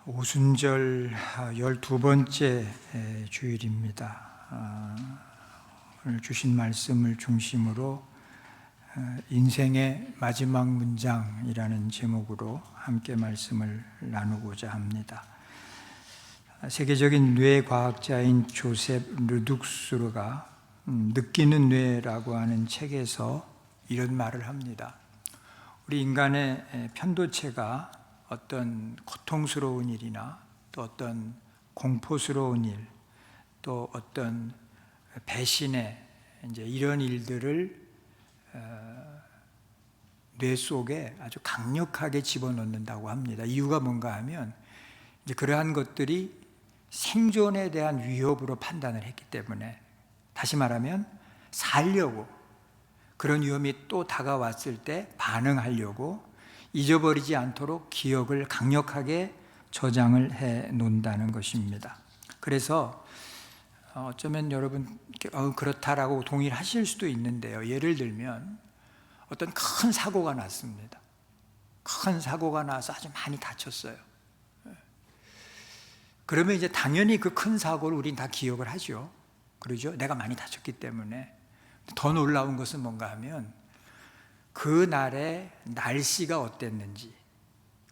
오순절 12번째 주일입니다. 오늘 주신 말씀을 중심으로 인생의 마지막 문장이라는 제목으로 함께 말씀을 나누고자 합니다. 세계적인 뇌과학자인 조셉 르둑스르가 느끼는 뇌라고 하는 책에서 이런 말을 합니다. 우리 인간의 편도체가 어떤 고통스러운 일이나 또 어떤 공포스러운 일, 또 어떤 배신의 이런 일들을 뇌 속에 아주 강력하게 집어넣는다고 합니다. 이유가 뭔가 하면 이제 그러한 것들이 생존에 대한 위협으로 판단을 했기 때문에, 다시 말하면 살려고, 그런 위험이 또 다가왔을 때 반응하려고 잊어버리지 않도록 기억을 강력하게 저장을 해 놓는다는 것입니다. 그래서 어쩌면 여러분 그렇다라고 동의를 하실 수도 있는데요. 예를 들면 어떤 큰 사고가 났습니다. 큰 사고가 나서 아주 많이 다쳤어요. 그러면 이제 당연히 그 큰 사고를 우린 다 기억을 하죠. 그러죠? 내가 많이 다쳤기 때문에. 더 놀라운 것은 뭔가 하면 그날의 날씨가 어땠는지,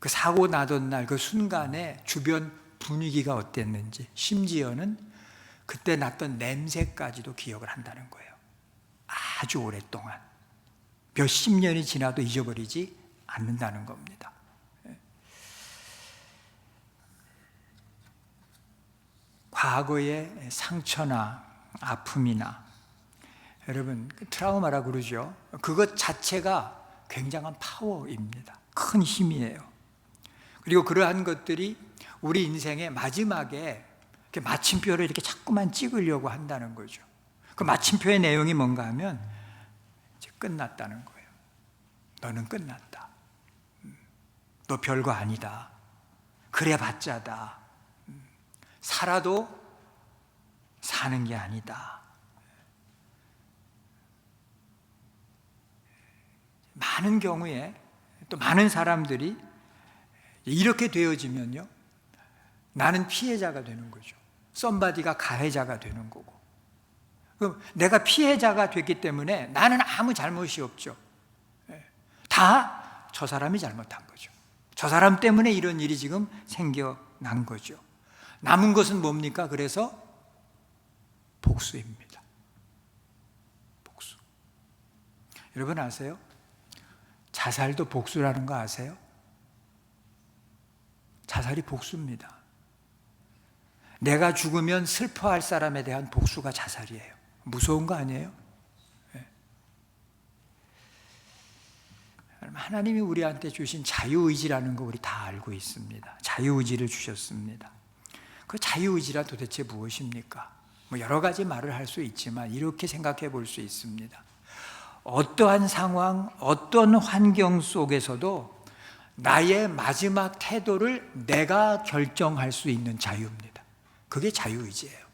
그 사고 나던 날 그 순간에 주변 분위기가 어땠는지, 심지어는 그때 났던 냄새까지도 기억을 한다는 거예요. 아주 오랫동안 몇십 년이 지나도 잊어버리지 않는다는 겁니다. 과거의 상처나 아픔이나, 여러분 트라우마라고 그러죠. 그것 자체가 굉장한 파워입니다. 큰 힘이에요. 그리고 그러한 것들이 우리 인생의 마지막에 이렇게 마침표를 이렇게 자꾸만 찍으려고 한다는 거죠. 그 마침표의 내용이 뭔가 하면 이제 끝났다는 거예요. 너는 끝났다. 너 별거 아니다. 그래봤자다. 살아도 사는 게 아니다. 많은 경우에 또 많은 사람들이 이렇게 되어지면요, 나는 피해자가 되는 거죠. 썸바디가 가해자가 되는 거고. 그럼 내가 피해자가 됐기 때문에 나는 아무 잘못이 없죠. 다 저 사람이 잘못한 거죠. 저 사람 때문에 이런 일이 지금 생겨난 거죠. 남은 것은 뭡니까? 그래서 복수입니다. 복수. 여러분 아세요? 자살도 복수라는 거 아세요? 자살이 복수입니다. 내가 죽으면 슬퍼할 사람에 대한 복수가 자살이에요. 무서운 거 아니에요? 네. 하나님이 우리한테 주신 자유의지라는 거 우리 다 알고 있습니다. 자유의지를 주셨습니다. 그 자유의지란 도대체 무엇입니까? 여러 가지 말을 할 수 있지만 이렇게 생각해 볼 수 있습니다. 어떠한 상황, 어떤 환경 속에서도 나의 마지막 태도를 내가 결정할 수 있는 자유입니다. 그게 자유의지예요.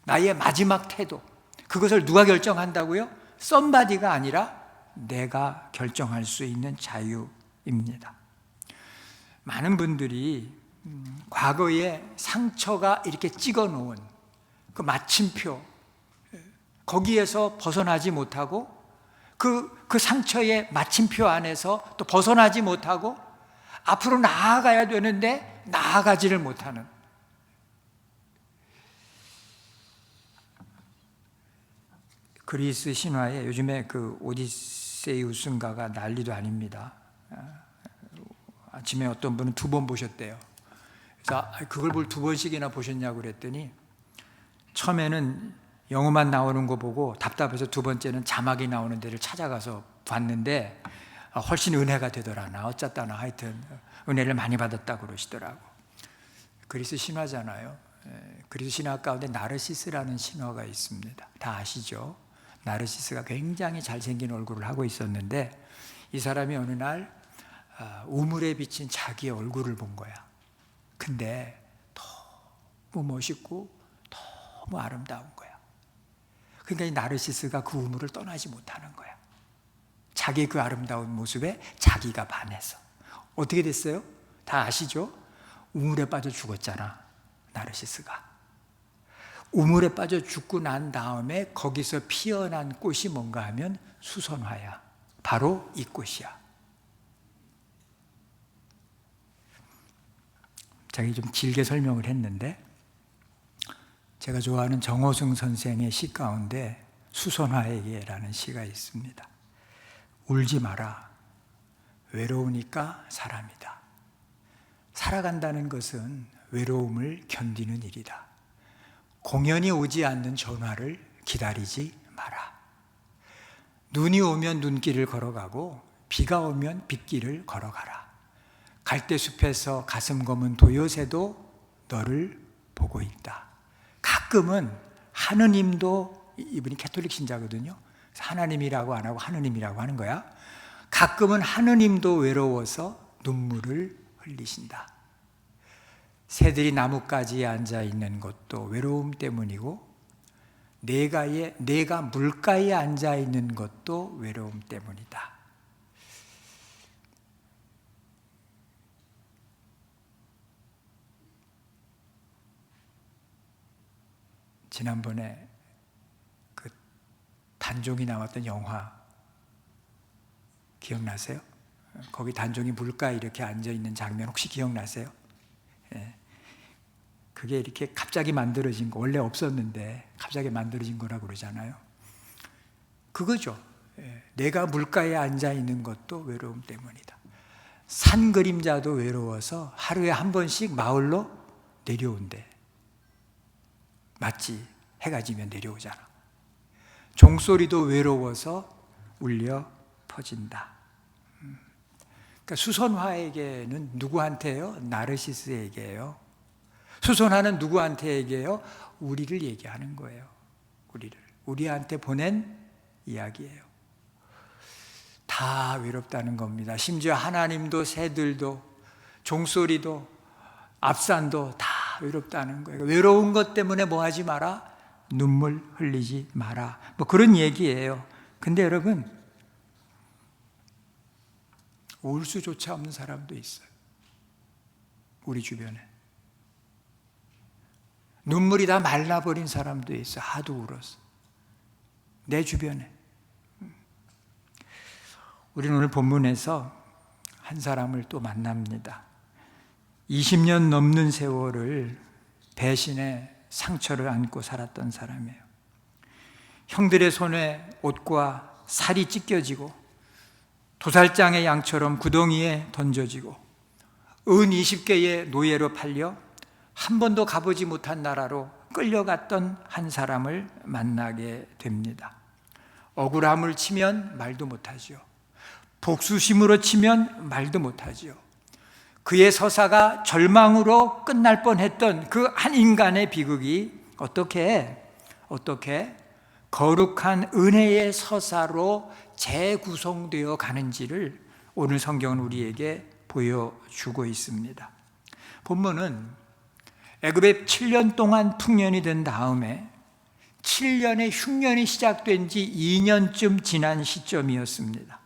나의 마지막 태도, 그것을 누가 결정한다고요? 썸바디가 아니라 내가 결정할 수 있는 자유입니다. 많은 분들이 과거에 상처가 이렇게 찍어 놓은 그 마침표, 거기에서 벗어나지 못하고 그 상처의 마침표 안에서 또 벗어나지 못하고 앞으로 나아가야 되는데 나아가지를 못하는, 그리스 신화에 요즘에 그 오디세우스인가가 난리도 아닙니다. 아침에 어떤 분은 2번 보셨대요. 그래서 그걸 뭘 2번씩이나 보셨냐고 그랬더니 처음에는 영어만 나오는 거 보고 답답해서 2번째는 자막이 나오는 데를 찾아가서 봤는데 훨씬 은혜가 되더라. 나 어쨌다나 하여튼 은혜를 많이 받았다고 그러시더라고. 그리스 신화잖아요. 그리스 신화 가운데 나르시스라는 신화가 있습니다. 다 아시죠? 나르시스가 굉장히 잘생긴 얼굴을 하고 있었는데 이 사람이 어느 날 우물에 비친 자기의 얼굴을 본 거야. 근데 너무 멋있고 너무 아름다운 거야. 그러니까 이 나르시스가 그 우물을 떠나지 못하는 거야. 자기 그 아름다운 모습에 자기가 반해서. 어떻게 됐어요? 다 아시죠? 우물에 빠져 죽었잖아, 나르시스가. 우물에 빠져 죽고 난 다음에 거기서 피어난 꽃이 뭔가 하면 수선화야. 바로 이 꽃이야. 제가 좀 길게 설명을 했는데, 제가 좋아하는 정호승 선생의 시 가운데 수선화에게라는 시가 있습니다. 울지 마라. 외로우니까 사람이다. 살아간다는 것은 외로움을 견디는 일이다. 공연이 오지 않는 전화를 기다리지 마라. 눈이 오면 눈길을 걸어가고 비가 오면 빗길을 걸어가라. 갈대숲에서 가슴 검은 도요새도 너를 보고 있다. 가끔은 하느님도, 이분이 캐톨릭 신자거든요. 하나님이라고 안 하고 하느님이라고 하는 거야. 가끔은 하느님도 외로워서 눈물을 흘리신다. 새들이 나뭇가지에 앉아 있는 것도 외로움 때문이고, 내가 물가에 앉아 있는 것도 외로움 때문이다. 지난번에 그 단종이 나왔던 영화 기억나세요? 거기 단종이 물가에 이렇게 앉아 있는 장면 혹시 기억나세요? 예. 그게 이렇게 갑자기 만들어진 거, 원래 없었는데 갑자기 만들어진 거라고 그러잖아요. 그거죠. 예. 내가 물가에 앉아 있는 것도 외로움 때문이다. 산 그림자도 외로워서 하루에 한 번씩 마을로 내려온대. 맞지? 해가 지면 내려오잖아. 종소리도 외로워서 울려 퍼진다. 그러니까 수선화에게는 누구한테요? 나르시스에게요. 수선화는 누구한테에게요? 우리를 얘기하는 거예요. 우리한테 보낸 이야기예요. 다 외롭다는 겁니다. 심지어 하나님도, 새들도, 종소리도, 앞산도 다 외롭다는 거예요. 외로운 것 때문에 뭐 하지 마라? 눈물 흘리지 마라. 뭐 그런 얘기예요. 근데 여러분, 울 수조차 없는 사람도 있어요. 우리 주변에. 눈물이 다 말라버린 사람도 있어요. 하도 울었어. 내 주변에. 우리는 오늘 본문에서 한 사람을 또 만납니다. 20년 넘는 세월을 배신의 상처를 안고 살았던 사람이에요. 형들의 손에 옷과 살이 찢겨지고 도살장의 양처럼 구덩이에 던져지고 은 20개의 노예로 팔려 한 번도 가보지 못한 나라로 끌려갔던 한 사람을 만나게 됩니다. 억울함을 치면 말도 못하죠. 복수심으로 치면 말도 못하죠. 그의 서사가 절망으로 끝날 뻔했던 그 한 인간의 비극이 어떻게 거룩한 은혜의 서사로 재구성되어 가는지를 오늘 성경은 우리에게 보여주고 있습니다. 본문은 애굽에 7년 동안 풍년이 된 다음에 7년의 흉년이 시작된 지 2년쯤 지난 시점이었습니다.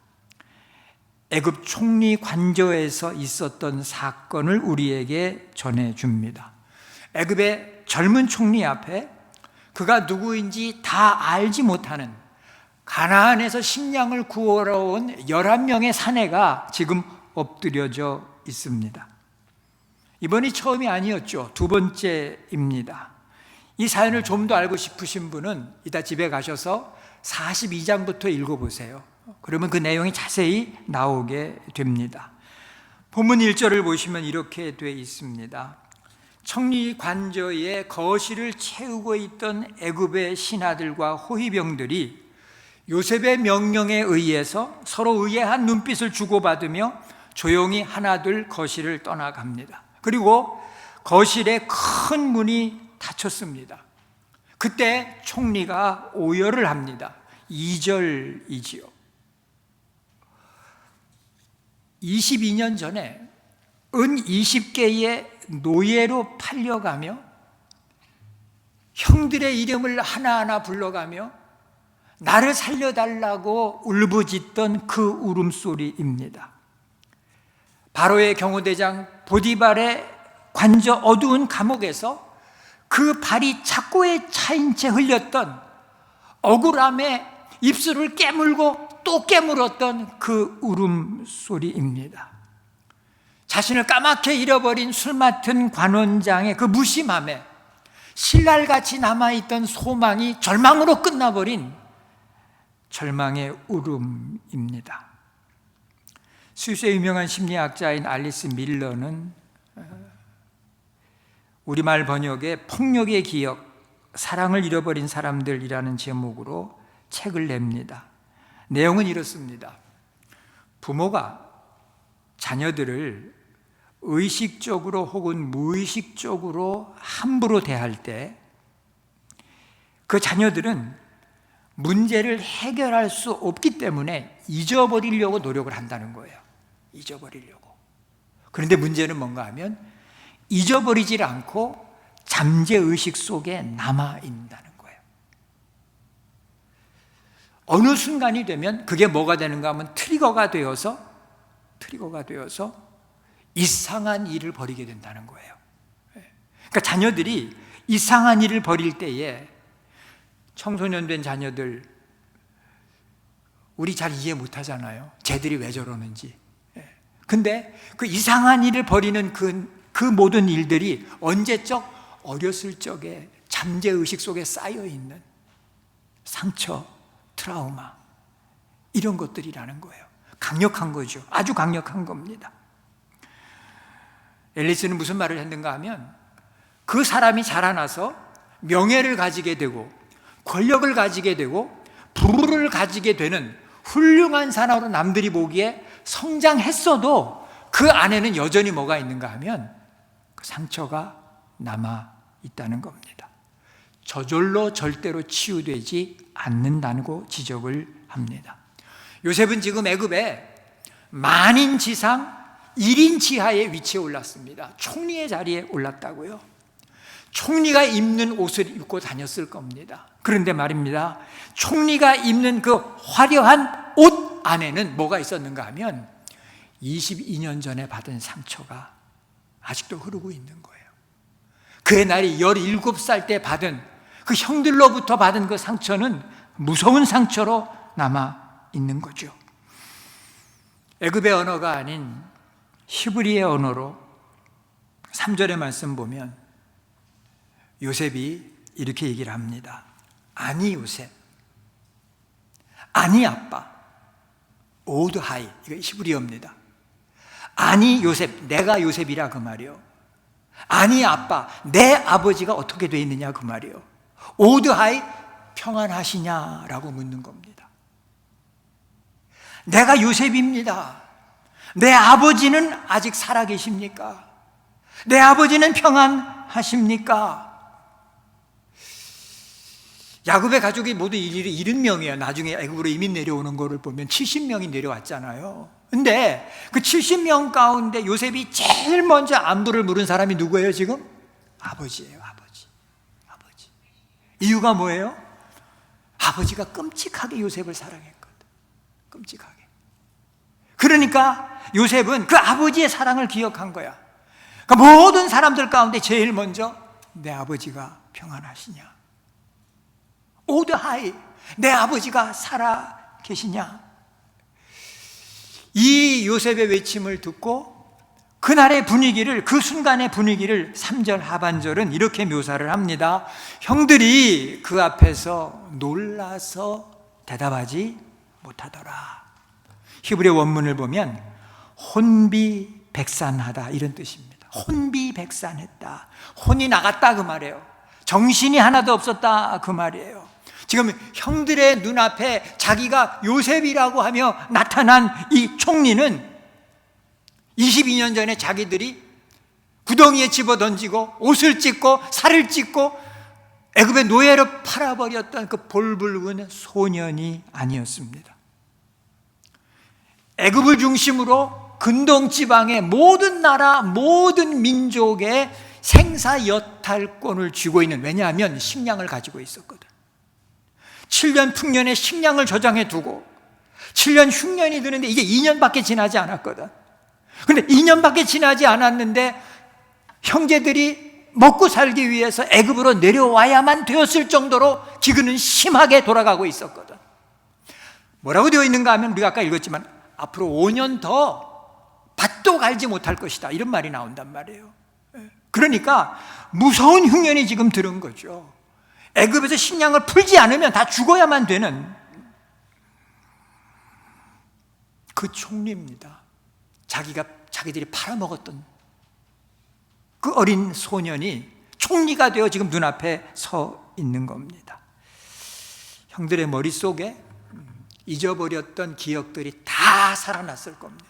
애굽 총리 관저에서 있었던 사건을 우리에게 전해줍니다. 애굽의 젊은 총리 앞에 그가 누구인지 다 알지 못하는 가나안에서 식량을 구하러 온 11명의 사내가 지금 엎드려져 있습니다. 이번이 처음이 아니었죠. 두 번째입니다. 이 사연을 좀 더 알고 싶으신 분은 이따 집에 가셔서 42장부터 읽어보세요. 그러면 그 내용이 자세히 나오게 됩니다. 본문 1절을 보시면 이렇게 되어 있습니다. 청리 관저에 거실을 채우고 있던 애굽의 신하들과 호위병들이 요셉의 명령에 의해서 서로 의아한 눈빛을 주고받으며 조용히 하나둘 거실을 떠나갑니다. 그리고 거실에 큰 문이 닫혔습니다. 그때 총리가 오열을 합니다. 2절이지요. 22년 전에 은 20개의 노예로 팔려가며 형들의 이름을 하나하나 불러가며 나를 살려달라고 울부짖던 그 울음소리입니다. 바로의 경호대장 보디발의 관저 어두운 감옥에서 그 발이 착고에 차인 채 흘렸던 억울함에 입술을 깨물고 또 깨물었던 그 울음소리입니다. 자신을 까맣게 잃어버린 술 맡은 관원장의 그 무심함에 신랄같이 남아있던 소망이 절망으로 끝나버린 절망의 울음입니다. 스위스의 유명한 심리학자인 알리스 밀러는 우리말 번역에 폭력의 기억, 사랑을 잃어버린 사람들이라는 제목으로 책을 냅니다. 내용은 이렇습니다. 부모가 자녀들을 의식적으로 혹은 무의식적으로 함부로 대할 때 그 자녀들은 문제를 해결할 수 없기 때문에 잊어버리려고 노력을 한다는 거예요. 잊어버리려고. 그런데 문제는 뭔가 하면 잊어버리질 않고 잠재의식 속에 남아있다는 거예요. 어느 순간이 되면 그게 뭐가 되는가 하면 트리거가 되어서 이상한 일을 벌이게 된다는 거예요. 그러니까 자녀들이 이상한 일을 벌일 때에 청소년 된 자녀들 우리 잘 이해 못 하잖아요. 쟤들이 왜 저러는지. 근데 그 이상한 일을 벌이는 그 모든 일들이 언제적 어렸을 적에 잠재의식 속에 쌓여있는 상처, 트라우마 이런 것들이라는 거예요. 강력한 거죠. 아주 강력한 겁니다. 앨리스는 무슨 말을 했는가 하면 그 사람이 자라나서 명예를 가지게 되고 권력을 가지게 되고 부를 가지게 되는 훌륭한 사람으로 남들이 보기에 성장했어도 그 안에는 여전히 뭐가 있는가 하면 그 상처가 남아있다는 겁니다. 저절로 절대로 치유되지 않는다고 지적을 합니다. 요셉은 지금 애굽에 만인 지상 1인 지하의 위치에 올랐습니다. 총리의 자리에 올랐다고요. 총리가 입는 옷을 입고 다녔을 겁니다. 그런데 말입니다, 총리가 입는 그 화려한 옷 안에는 뭐가 있었는가 하면 22년 전에 받은 상처가 아직도 흐르고 있는 거예요. 그의 날이 17살 때 받은 그 형들로부터 받은 그 상처는 무서운 상처로 남아 있는 거죠. 애굽의 언어가 아닌 히브리의 언어로 3절의 말씀 보면 요셉이 이렇게 얘기를 합니다. 아니 요셉, 아니 아빠, 오드하이, 이거 히브리어입니다. 아니 요셉, 내가 요셉이라 그 말이요. 아니 아빠, 내 아버지가 어떻게 되어 있느냐 그 말이요. 오드하이, 평안하시냐라고 묻는 겁니다. 내가 요셉입니다. 내 아버지는 아직 살아계십니까? 내 아버지는 평안하십니까? 야곱의 가족이 모두 70명이에요. 나중에 애굽으로 이민 내려오는 거를 보면 70명이 내려왔잖아요. 근데 그 70명 가운데 요셉이 제일 먼저 안부를 물은 사람이 누구예요 지금? 아버지예요. 아버지. 이유가 뭐예요? 아버지가 끔찍하게 요셉을 사랑했거든. 끔찍하게. 그러니까 요셉은 그 아버지의 사랑을 기억한 거야. 그러니까 모든 사람들 가운데 제일 먼저 내 아버지가 평안하시냐, 오드하이, 내 아버지가 살아 계시냐. 이 요셉의 외침을 듣고 그날의 분위기를, 그 순간의 분위기를 3절 하반절은 이렇게 묘사를 합니다. 형들이 그 앞에서 놀라서 대답하지 못하더라. 히브리 원문을 보면 혼비백산하다 이런 뜻입니다. 혼비백산했다. 혼이 나갔다 그 말이에요. 정신이 하나도 없었다 그 말이에요. 지금 형들의 눈앞에 자기가 요셉이라고 하며 나타난 이 총리는 22년 전에 자기들이 구덩이에 집어던지고 옷을 찢고 살을 찢고 애굽의 노예로 팔아버렸던 그 볼붉은 소년이 아니었습니다. 애굽을 중심으로 근동 지방의 모든 나라, 모든 민족의 생사여탈권을 쥐고 있는, 왜냐하면 식량을 가지고 있었거든. 7년 풍년의 식량을 저장해 두고 7년 흉년이 드는데 이게 2년밖에 지나지 않았거든. 근데 2년밖에 지나지 않았는데 형제들이 먹고 살기 위해서 애굽으로 내려와야만 되었을 정도로 기근은 심하게 돌아가고 있었거든. 뭐라고 되어 있는가 하면 우리가 아까 읽었지만 앞으로 5년 더 밭도 갈지 못할 것이다, 이런 말이 나온단 말이에요. 그러니까 무서운 흉년이 지금 들은 거죠. 애굽에서 식량을 풀지 않으면 다 죽어야만 되는 그 총리입니다. 자기들이 팔아먹었던 그 어린 소년이 총리가 되어 지금 눈앞에 서 있는 겁니다. 형들의 머릿속에 잊어버렸던 기억들이 다 살아났을 겁니다.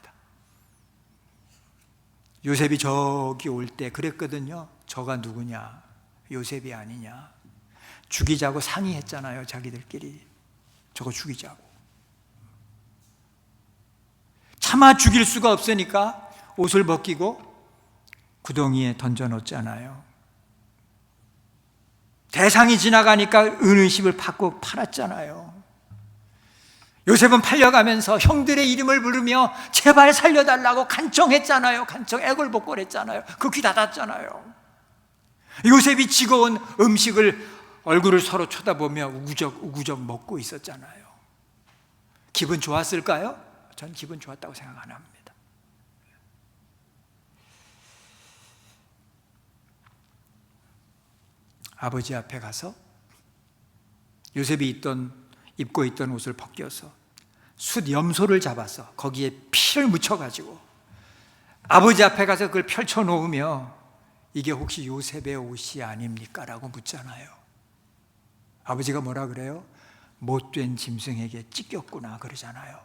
요셉이 저기 올 때 그랬거든요. 저가 누구냐? 요셉이 아니냐? 죽이자고 상의했잖아요, 자기들끼리. 저거 죽이자고. 차마 죽일 수가 없으니까 옷을 벗기고 구덩이에 던져놓잖아요. 대상이 지나가니까 은은십을 받고 팔았잖아요. 요셉은 팔려가면서 형들의 이름을 부르며 제발 살려달라고 간청했잖아요. 애걸복걸했잖아요. 그 귀 닫았잖아요. 요셉이 지거운 음식을 얼굴을 서로 쳐다보며 우구적 먹고 있었잖아요. 기분 좋았을까요? 전 기분 좋았다고 생각 안 합니다. 아버지 앞에 가서 요셉이 입고 있던 옷을 벗겨서 숫 염소를 잡아서 거기에 피를 묻혀가지고 아버지 앞에 가서 그걸 펼쳐놓으며 이게 혹시 요셉의 옷이 아닙니까? 라고 묻잖아요. 아버지가 뭐라 그래요? 못된 짐승에게 찢겼구나 그러잖아요.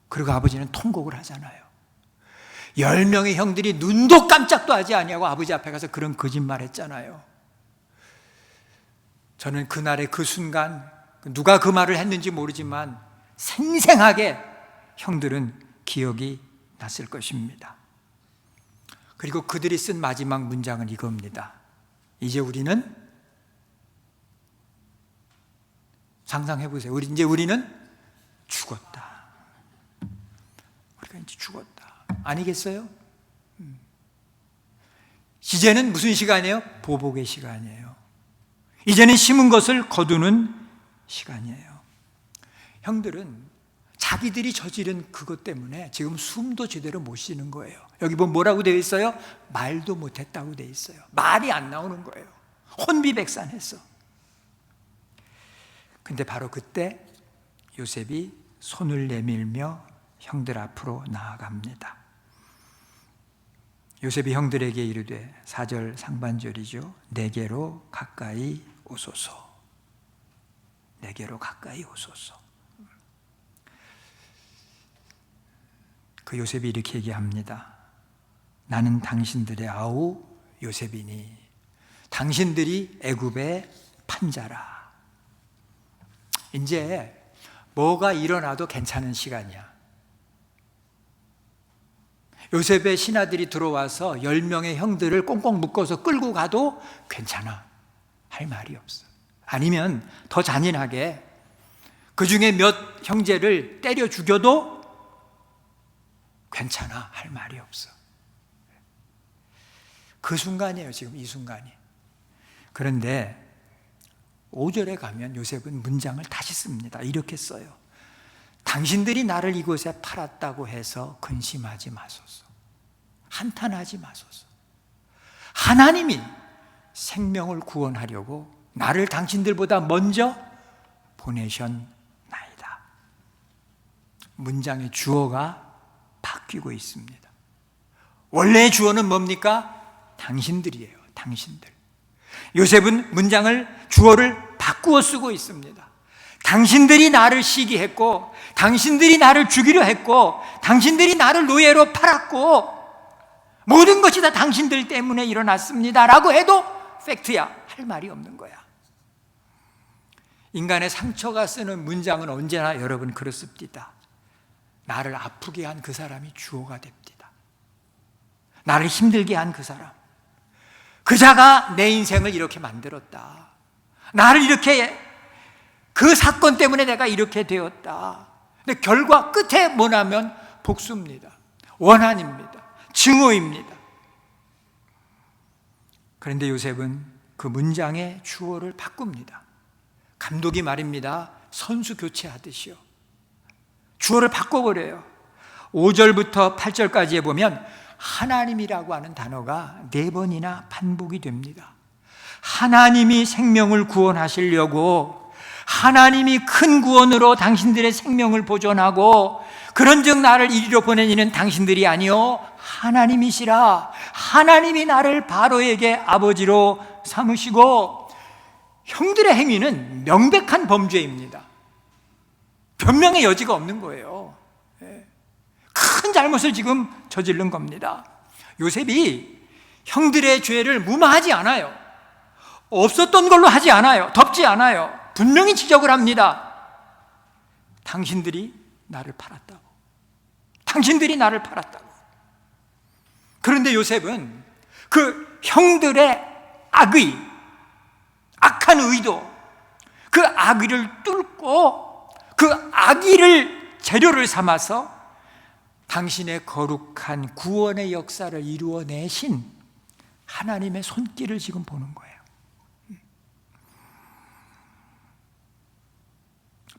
그리고 아버지는 통곡을 하잖아요. 10명의 형들이 눈도 깜짝도 하지 아니하고 아버지 앞에 가서 그런 거짓말 했잖아요. 저는 그날의 그 순간 누가 그 말을 했는지 모르지만 생생하게 형들은 기억이 났을 것입니다. 그리고 그들이 쓴 마지막 문장은 이겁니다. 이제 우리는, 상상해 보세요. 우리는 죽었다. 우리가 이제 죽었다. 아니겠어요? 이제는 무슨 시간이에요? 보복의 시간이에요. 이제는 심은 것을 거두는 시간이에요. 형들은 자기들이 저지른 그것 때문에 지금 숨도 제대로 못 쉬는 거예요. 여기 보면 뭐라고 되어 있어요? 말도 못했다고 되어 있어요. 말이 안 나오는 거예요. 혼비백산했어. 근데 바로 그때 요셉이 손을 내밀며 형들 앞으로 나아갑니다. 요셉이 형들에게 이르되, 4절 상반절이죠. 내게로 가까이 오소서. 내게로 가까이 오소서. 그 요셉이 이렇게 얘기합니다. 나는 당신들의 아우 요셉이니 당신들이 애굽의 판자라. 이제 뭐가 일어나도 괜찮은 시간이야. 요셉의 신하들이 들어와서 10명의 형들을 꽁꽁 묶어서 끌고 가도 괜찮아. 할 말이 없어. 아니면 더 잔인하게 그 중에 몇 형제를 때려 죽여도 괜찮아. 할 말이 없어. 그 순간이에요. 지금 이 순간이. 그런데 5절에 가면 요셉은 문장을 다시 씁니다. 이렇게 써요. 당신들이 나를 이곳에 팔았다고 해서 근심하지 마소서. 한탄하지 마소서. 하나님이 생명을 구원하려고 나를 당신들보다 먼저 보내셨나이다. 문장의 주어가 바뀌고 있습니다. 원래의 주어는 뭡니까? 당신들이에요. 당신들. 요셉은 주어를 바꾸어 쓰고 있습니다. 당신들이 나를 시기했고, 당신들이 나를 죽이려 했고, 당신들이 나를 노예로 팔았고, 모든 것이 다 당신들 때문에 일어났습니다 라고 해도 팩트야. 할 말이 없는 거야. 인간의 상처가 쓰는 문장은 언제나 여러분 그렇습니다. 나를 아프게 한 그 사람이 주어가 됩니다. 나를 힘들게 한 그 사람, 그 자가 내 인생을 이렇게 만들었다. 나를 이렇게, 그 사건 때문에 내가 이렇게 되었다. 근데 결과 끝에 뭐냐면 복수입니다. 원한입니다. 증오입니다. 그런데 요셉은 그 문장의 주어를 바꿉니다. 감독이 말입니다. 선수 교체하듯이요. 주어를 바꿔버려요. 5절부터 8절까지에 보면 하나님이라고 하는 단어가 4번이나 반복이 됩니다. 하나님이 생명을 구원하시려고, 하나님이 큰 구원으로 당신들의 생명을 보존하고, 그런즉 나를 이리로 보내니는 당신들이 아니요 하나님이시라. 하나님이 나를 바로에게 아버지로 삼으시고. 형들의 행위는 명백한 범죄입니다. 변명의 여지가 없는 거예요. 큰 잘못을 지금 저지른 겁니다. 요셉이 형들의 죄를 무마하지 않아요. 없었던 걸로 하지 않아요. 덮지 않아요. 분명히 지적을 합니다. 당신들이 나를 팔았다고. 당신들이 나를 팔았다고. 그런데 요셉은 그 형들의 악의, 악한 의도, 그 악의를 뚫고 그 악의를 재료를 삼아서 당신의 거룩한 구원의 역사를 이루어내신 하나님의 손길을 지금 보는 거예요.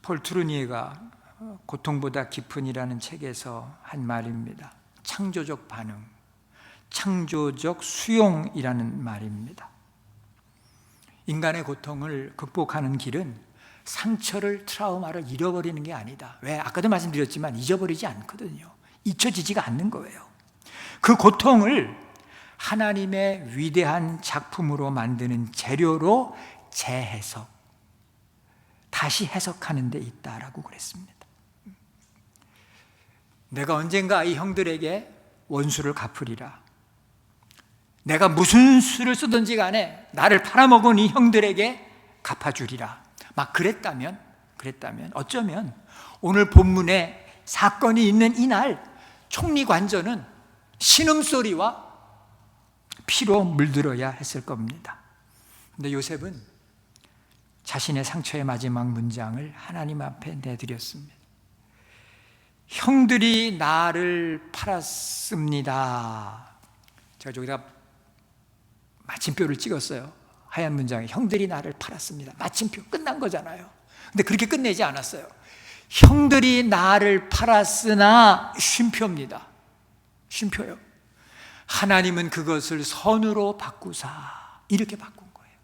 폴 트루니에가 고통보다 깊은이라는 책에서 한 말입니다. 창조적 반응, 창조적 수용이라는 말입니다. 인간의 고통을 극복하는 길은 상처를, 트라우마를 잃어버리는 게 아니다. 왜? 아까도 말씀드렸지만 잊어버리지 않거든요. 잊혀지지가 않는 거예요. 그 고통을 하나님의 위대한 작품으로 만드는 재료로 재해석, 다시 해석하는 데 있다라고 그랬습니다. 내가 언젠가 이 형들에게 원수를 갚으리라. 내가 무슨 수를 쓰든지 간에 나를 팔아먹은 이 형들에게 갚아주리라. 막 그랬다면 어쩌면 오늘 본문에 사건이 있는 이날 총리 관저는 신음소리와 피로 물들어야 했을 겁니다. 그런데 요셉은 자신의 상처의 마지막 문장을 하나님 앞에 내드렸습니다. 형들이 나를 팔았습니다. 제가 저기다 마침표를 찍었어요. 하얀 문장에 형들이 나를 팔았습니다. 마침표 끝난 거잖아요. 근데 그렇게 끝내지 않았어요. 형들이 나를 팔았으나 쉼표입니다. 쉼표요. 하나님은 그것을 선으로 바꾸사 이렇게 바꾼 거예요.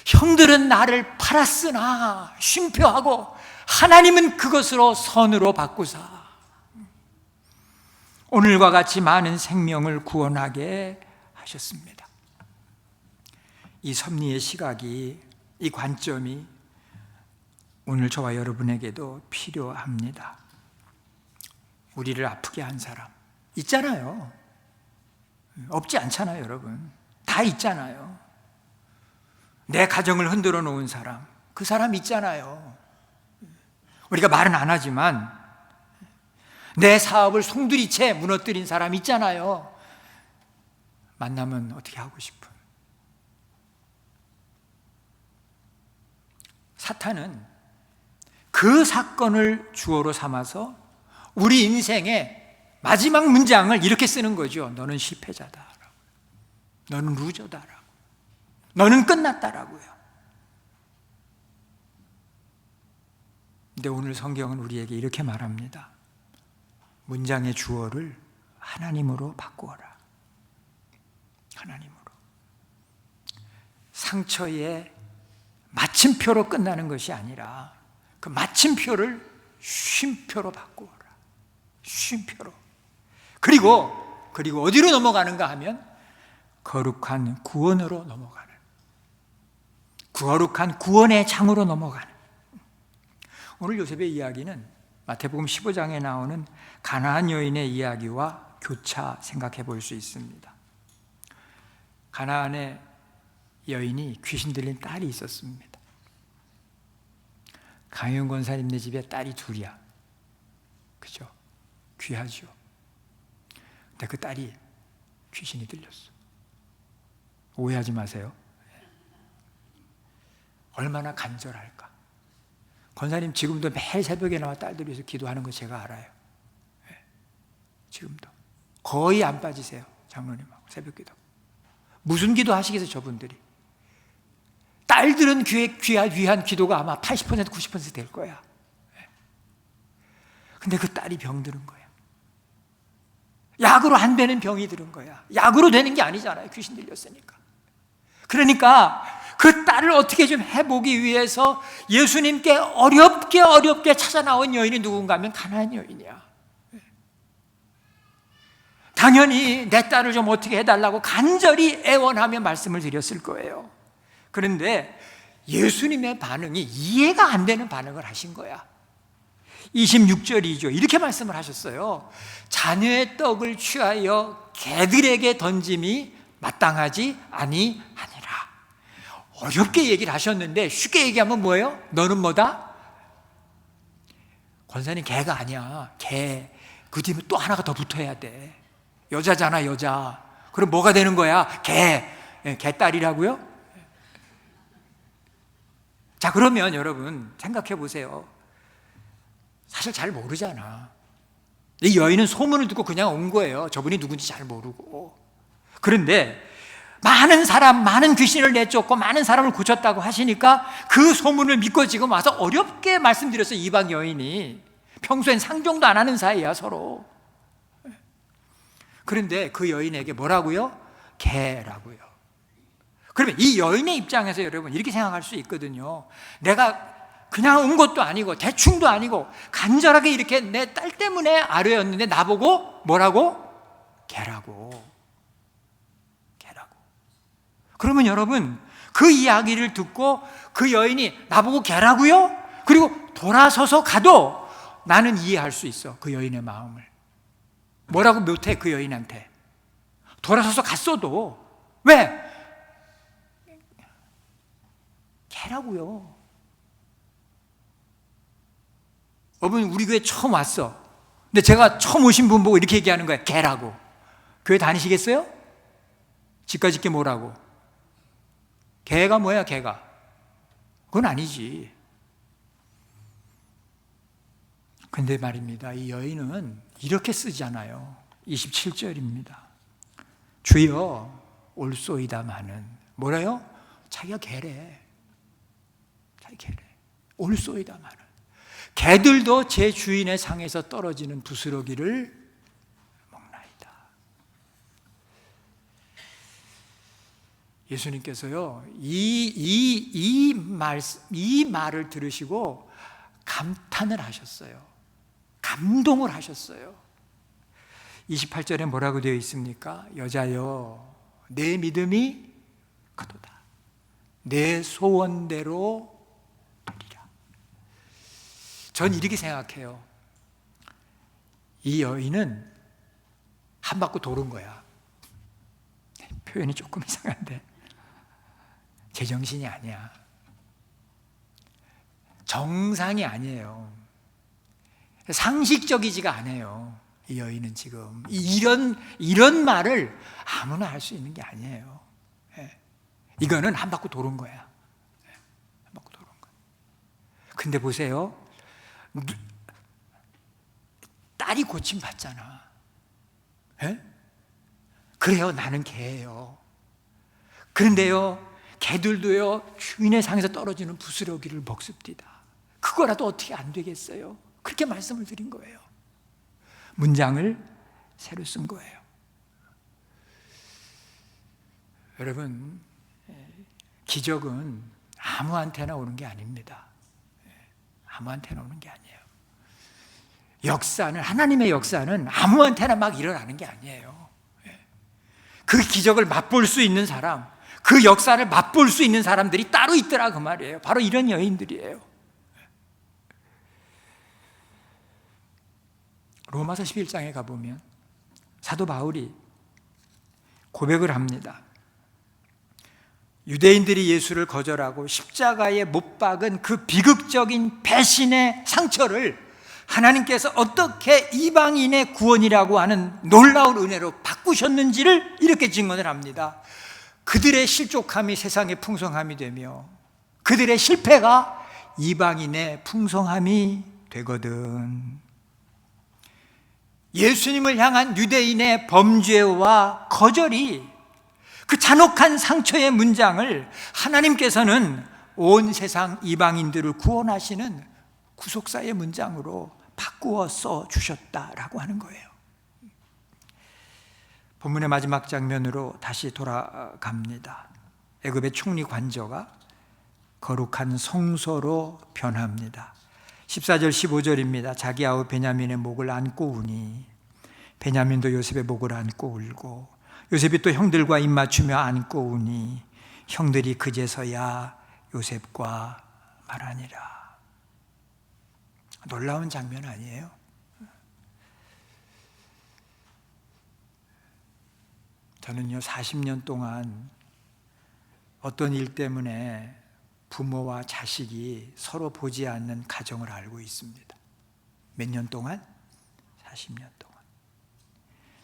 형들은 나를 팔았으나 쉼표하고 하나님은 그것으로 선으로 바꾸사 오늘과 같이 많은 생명을 구원하게 하셨습니다. 이 섭리의 시각이, 이 관점이 오늘 저와 여러분에게도 필요합니다. 우리를 아프게 한 사람 있잖아요. 없지 않잖아요, 여러분. 다 있잖아요. 내 가정을 흔들어 놓은 사람, 그 사람 있잖아요. 우리가 말은 안 하지만 내 사업을 송두리째 무너뜨린 사람 있잖아요. 만나면 어떻게 하고 싶은. 사탄은 그 사건을 주어로 삼아서 우리 인생의 마지막 문장을 이렇게 쓰는 거죠. 너는 실패자다. 너는 루저다라고. 너는 끝났다라고요. 근데 오늘 성경은 우리에게 이렇게 말합니다. 문장의 주어를 하나님으로 바꾸어라. 하나님으로. 상처의 마침표로 끝나는 것이 아니라 그 마침표를 쉼표로 바꾸어라. 쉼표로. 그리고 어디로 넘어가는가 하면 거룩한 구원으로 넘어가는, 거룩한 구원의 장으로 넘어가는. 오늘 요셉의 이야기는 마태복음 15장에 나오는 가나안 여인의 이야기와 교차 생각해 볼 수 있습니다. 가나안의 여인이 귀신 들린 딸이 있었습니다. 강현 권사님네 집에 딸이 둘이야. 그죠? 귀하죠. 근데 그 딸이 귀신이 들렸어. 오해하지 마세요. 얼마나 간절할까. 권사님 지금도 매일 새벽에 나와 딸들 위해서 기도하는 거 제가 알아요. 지금도 거의 안 빠지세요. 장로님하고 새벽 기도. 무슨 기도 하시겠어요, 저분들이? 딸들은 위한 기도가 아마 80% 90%될 거야. 근데 그 딸이 병드는 거야. 약으로 안 되는 병이 들은 거야. 약으로 되는 게 아니잖아요, 귀신 들렸으니까. 그러니까 그 딸을 어떻게 좀 해보기 위해서 예수님께 어렵게 찾아 나온 여인이 누군가 하면 가나안 여인이야. 당연히 내 딸을 좀 어떻게 해달라고 간절히 애원하며 말씀을 드렸을 거예요. 그런데 예수님의 반응이 이해가 안 되는 반응을 하신 거야. 26절이죠. 이렇게 말씀을 하셨어요. 자녀의 떡을 취하여 개들에게 던짐이 마땅하지 아니하니라. 어렵게 얘기를 하셨는데 쉽게 얘기하면 뭐예요? 너는 뭐다? 권사님, 개가 아니야. 개. 그 뒤에 또 하나가 더 붙어야 돼. 여자잖아, 여자. 그럼 뭐가 되는 거야? 개. 개딸이라고요? 자, 그러면 여러분 생각해 보세요. 사실 잘 모르잖아. 이 여인은 소문을 듣고 그냥 온 거예요. 저분이 누군지 잘 모르고. 그런데 많은 귀신을 내쫓고 많은 사람을 고쳤다고 하시니까 그 소문을 믿고 지금 와서 어렵게 말씀드렸어요. 이방 여인이 평소엔 상종도 안 하는 사이야, 서로. 그런데 그 여인에게 뭐라고요? 개라고요. 그러면 이 여인의 입장에서 여러분 이렇게 생각할 수 있거든요. 내가 그냥 온 것도 아니고 대충도 아니고 간절하게 이렇게 내 딸 때문에 아뢰었는데 나보고 뭐라고? 개라고. 그러면 여러분 그 이야기를 듣고 그 여인이 나보고 개라고요? 그리고 돌아서서 가도 나는 이해할 수 있어, 그 여인의 마음을. 뭐라고 못해, 그 여인한테. 돌아서서 갔어도. 왜? 개라고요. 여러분, 우리 교회 처음 왔어. 근데 제가 처음 오신 분 보고 이렇게 얘기하는 거예요. 개라고. 교회 다니시겠어요? 집까짓 게 뭐라고? 개가 뭐야, 개가? 그건 아니지. 근데 말입니다, 이 여인은 이렇게 쓰잖아요. 27절입니다. 주여 올소이다마는. 뭐래요? 자기가 개래. 자기 개래. 올소이다마는. 개들도 제 주인의 상에서 떨어지는 부스러기를 먹나이다. 예수님께서요, 이 말을 들으시고 감탄을 하셨어요. 감동을 하셨어요. 28절에 뭐라고 되어 있습니까? 여자여, 내 믿음이 크도다. 내 소원대로 되리라. 전 이렇게 생각해요. 이 여인은 한 바퀴 도는 거야. 표현이 조금 이상한데 제정신이 아니야. 정상이 아니에요. 상식적이지가 않아요. 이 여인은 지금 이런 말을 아무나 할 수 있는 게 아니에요. 이거는 한 바퀴 도는 거야. 한 바퀴 도는 거야. 근데 보세요. 딸이 고침 받잖아. 그래요, 나는 개예요. 그런데요, 개들도요, 주인의 상에서 떨어지는 부스러기를 먹습니다. 그거라도 어떻게 안 되겠어요? 그렇게 말씀을 드린 거예요. 문장을 새로 쓴 거예요. 여러분, 기적은 아무한테나 오는 게 아닙니다. 아무한테나 오는 게 아니에요. 역사는, 하나님의 역사는 아무한테나 막 일어나는 게 아니에요. 그 기적을 맛볼 수 있는 사람, 그 역사를 맛볼 수 있는 사람들이 따로 있더라, 그 말이에요. 바로 이런 여인들이에요. 로마서 11장에 가보면 사도 바울이 고백을 합니다. 유대인들이 예수를 거절하고 십자가에 못 박은 그 비극적인 배신의 상처를 하나님께서 어떻게 이방인의 구원이라고 하는 놀라운 은혜로 바꾸셨는지를 이렇게 증언을 합니다. 그들의 실족함이 세상의 풍성함이 되며 그들의 실패가 이방인의 풍성함이 되거든. 예수님을 향한 유대인의 범죄와 거절이 그 잔혹한 상처의 문장을 하나님께서는 온 세상 이방인들을 구원하시는 구속사의 문장으로 바꾸어 써 주셨다라고 하는 거예요. 본문의 마지막 장면으로 다시 돌아갑니다. 애굽의 총리 관저가 거룩한 성소로 변합니다. 14절 15절입니다. 자기 아우 베냐민의 목을 안고 우니 베냐민도 요셉의 목을 안고 울고 요셉이 또 형들과 입맞추며 안고 우니 형들이 그제서야 요셉과 말하니라. 놀라운 장면 아니에요? 저는요 40년 동안 어떤 일 때문에 부모와 자식이 서로 보지 않는 가정을 알고 있습니다. 몇 년 동안? 40년 동안.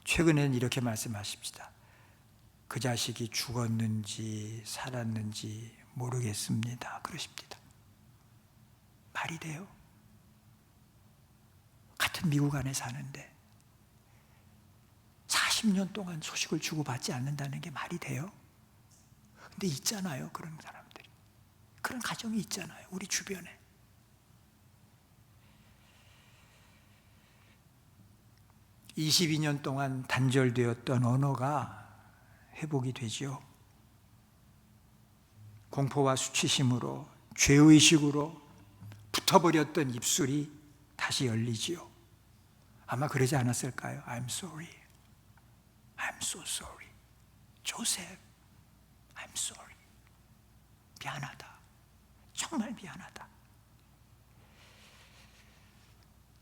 최근에는 이렇게 말씀하십시다. 그 자식이 죽었는지 살았는지 모르겠습니다. 그러십니다. 말이 돼요? 같은 미국 안에 사는데 40년 동안 소식을 주고받지 않는다는 게 말이 돼요? 근데 있잖아요, 그런 사람들이. 그런 가정이 있잖아요, 우리 주변에. (22년) 동안 단절되었던 언어가 회복이 되지요. 공포와 수치심으로 죄의식으로 붙어버렸던 입술이 다시 열리지요. 아마 그러지 않았을까요? I'm sorry. I'm so sorry. 조셉, I'm sorry. 미안하다. 정말 미안하다.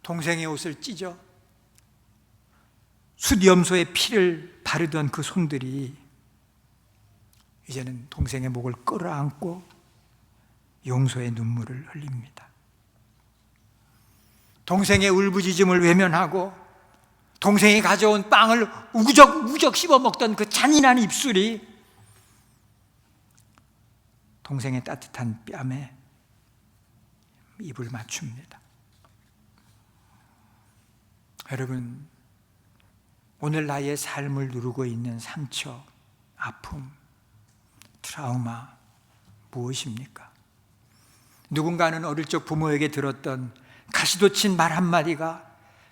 동생의 옷을 찢어 숫염소에 피를 바르던 그 손들이 이제는 동생의 목을 끌어안고 용서의 눈물을 흘립니다. 동생의 울부짖음을 외면하고 동생이 가져온 빵을 우구적 씹어먹던 그 잔인한 입술이 동생의 따뜻한 뺨에 입을 맞춥니다. 여러분, 오늘 나의 삶을 누르고 있는 상처, 아픔, 트라우마 무엇입니까? 누군가는 어릴 적 부모에게 들었던 가시돋친 말 한마디가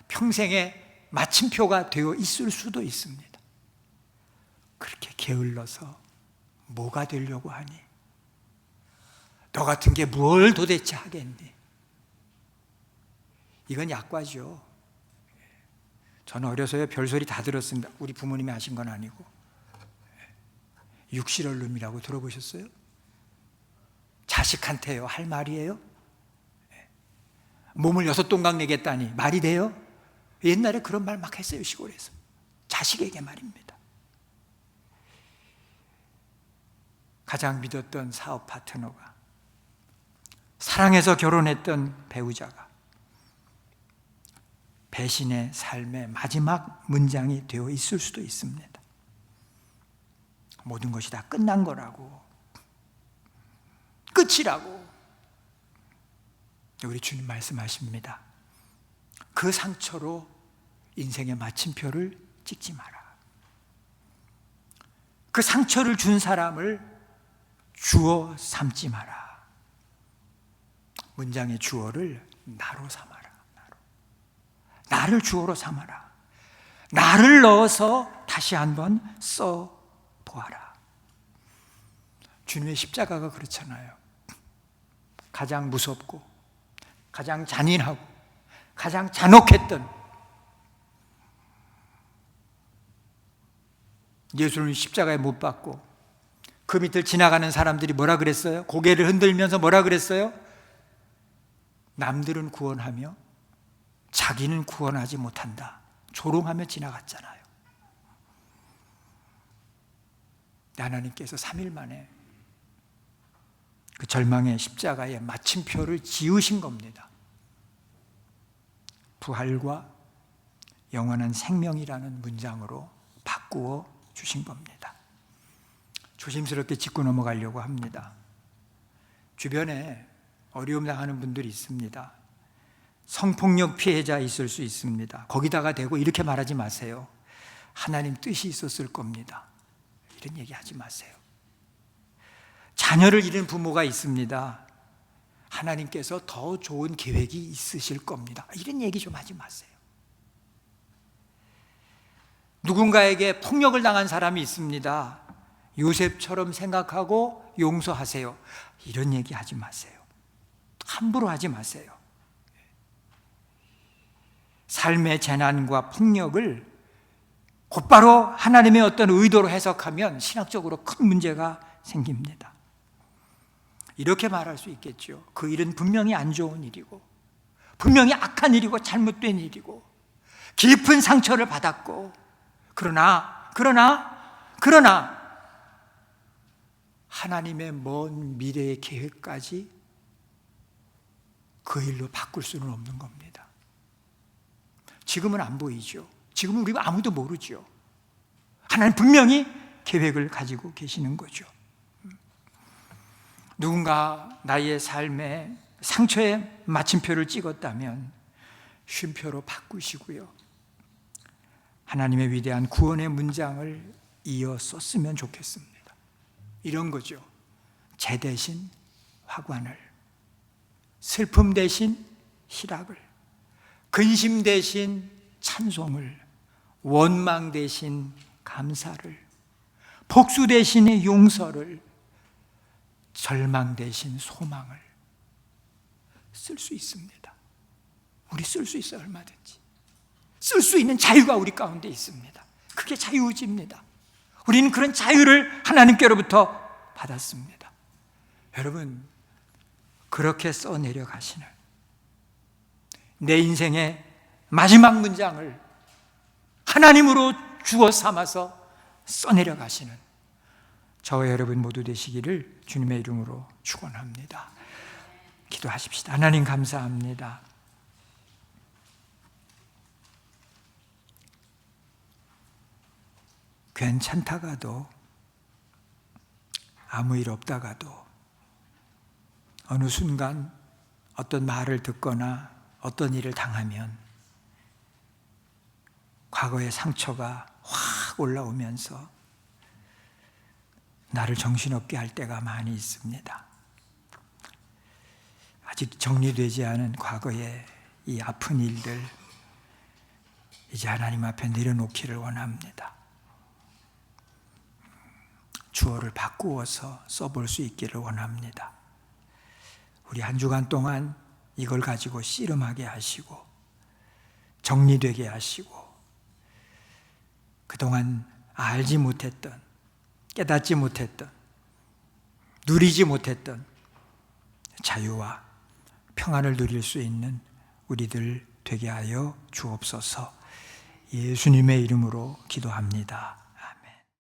평생의 마침표가 되어 있을 수도 있습니다. 그렇게 게을러서 뭐가 되려고 하니? 너 같은 게 뭘 도대체 하겠니? 이건 약과죠. 저는 어려서요 별소리 다 들었습니다. 우리 부모님이 하신 건 아니고. 육실얼lum이라고 들어보셨어요? 자식한테요 할 말이에요? 몸을 6동강 내겠다니 말이 돼요? 옛날에 그런 말 막 했어요, 시골에서. 자식에게 말입니다. 가장 믿었던 사업 파트너가, 사랑해서 결혼했던 배우자가 배신의 삶의 마지막 문장이 되어 있을 수도 있습니다. 모든 것이 다 끝난 거라고, 끝이라고 우리 주님 말씀하십니다. 그 상처로 인생의 마침표를 찍지 마라. 그 상처를 준 사람을 주어 삼지 마라. 문장의 주어를 나로 삼아라. 나를 주어로 삼아라. 나를 넣어서 다시 한번 써보아라. 주님의 십자가가 그렇잖아요. 가장 무섭고 가장 잔인하고 가장 잔혹했던 예수를 십자가에 못 박고 그 밑을 지나가는 사람들이 뭐라 그랬어요? 고개를 흔들면서 뭐라 그랬어요? 남들은 구원하며 자기는 구원하지 못한다. 조롱하며 지나갔잖아요. 하나님께서 3일 만에 그 절망의 십자가에 마침표를 지으신 겁니다. 부활과 영원한 생명이라는 문장으로 바꾸어 주신 겁니다. 조심스럽게 짚고 넘어가려고 합니다. 주변에 어려움 당하는 분들이 있습니다. 성폭력 피해자 있을 수 있습니다. 거기다가 대고 이렇게 말하지 마세요. 하나님 뜻이 있었을 겁니다. 이런 얘기 하지 마세요. 자녀를 잃은 부모가 있습니다. 하나님께서 더 좋은 계획이 있으실 겁니다. 이런 얘기 좀 하지 마세요. 누군가에게 폭력을 당한 사람이 있습니다. 요셉처럼 생각하고 용서하세요. 이런 얘기 하지 마세요. 함부로 하지 마세요. 삶의 재난과 폭력을 곧바로 하나님의 어떤 의도로 해석하면 신학적으로 큰 문제가 생깁니다. 이렇게 말할 수 있겠죠. 그 일은 분명히 안 좋은 일이고, 분명히 악한 일이고 잘못된 일이고, 깊은 상처를 받았고, 그러나 하나님의 먼 미래의 계획까지 그 일로 바꿀 수는 없는 겁니다. 지금은 안 보이죠. 지금은 우리가 아무도 모르죠. 하나님 분명히 계획을 가지고 계시는 거죠. 누군가 나의 삶에 상처에 마침표를 찍었다면 쉼표로 바꾸시고요, 하나님의 위대한 구원의 문장을 이어 썼으면 좋겠습니다. 이런 거죠. 재 대신 화관을, 슬픔 대신 희락을, 근심 대신 찬송을, 원망 대신 감사를, 복수 대신의 용서를, 절망 대신 소망을 쓸 수 있습니다. 우리 쓸 수 있어요. 얼마든지 쓸 수 있는 자유가 우리 가운데 있습니다. 그게 자유의지입니다. 우리는 그런 자유를 하나님께로부터 받았습니다. 여러분, 그렇게 써내려 가시는 내 인생의 마지막 문장을 하나님으로 주어 삼아서 써내려 가시는 저와 여러분 모두 되시기를 주님의 이름으로 축원합니다. 기도하십시다. 하나님 감사합니다. 괜찮다가도, 아무 일 없다가도 어느 순간 어떤 말을 듣거나 어떤 일을 당하면 과거의 상처가 확 올라오면서 나를 정신없게 할 때가 많이 있습니다. 아직 정리되지 않은 과거의 이 아픈 일들, 이제 하나님 앞에 내려놓기를 원합니다. 주어를 바꾸어서 써볼 수 있기를 원합니다. 우리 한 주간 동안 이걸 가지고 씨름하게 하시고 정리되게 하시고 그동안 알지 못했던, 깨닫지 못했던, 누리지 못했던 자유와 평안을 누릴 수 있는 우리들 되게 하여 주옵소서. 예수님의 이름으로 기도합니다.